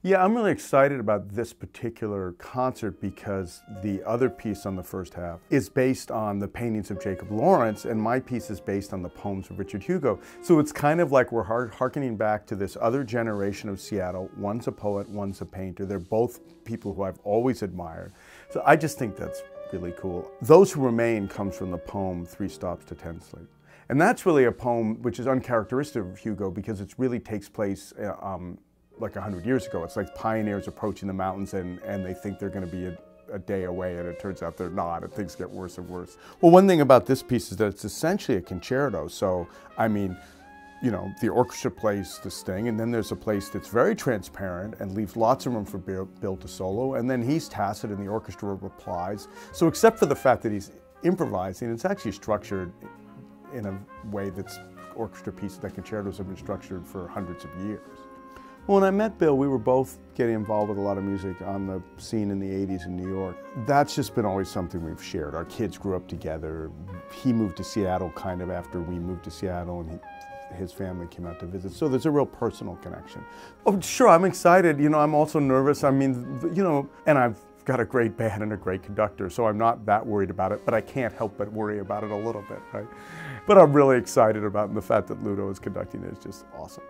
Yeah, I'm really excited about this particular concert because the other piece on the first half is based on the paintings of Jacob Lawrence, and my piece is based on the poems of Richard Hugo. So it's kind of like we're hearkening back to this other generation of Seattle. One's a poet, one's a painter. They're both people who I've always admired. So I just think that's really cool. Those Who Remain comes from the poem 3 Stops to 10 Sleep. And that's really a poem which is uncharacteristic of Hugo because it really takes place like 100 years ago. It's like pioneers approaching the mountains and they think they're going to be a day away, and it turns out they're not, and things get worse and worse. Well, one thing about this piece is that it's essentially a concerto. So, I mean, you know, the orchestra plays this thing, and then there's a place that's very transparent and leaves lots of room for Bill to solo, and then he's tacit and the orchestra replies. So except for the fact that he's improvising, it's actually structured in a way that's orchestra pieces, that concertos have been structured for hundreds of years. Well, when I met Bill, we were both getting involved with a lot of music on the scene in the 80s in New York. That's just been always something we've shared. Our kids grew up together. He moved to Seattle kind of after we moved to Seattle, and his family came out to visit. So there's a real personal connection. Oh, sure, I'm excited. You know, I'm also nervous. I mean, you know, and I've got a great band and a great conductor, so I'm not that worried about it, but I can't help but worry about it a little bit, right? But I'm really excited about it, and the fact that Ludo is conducting it is just awesome.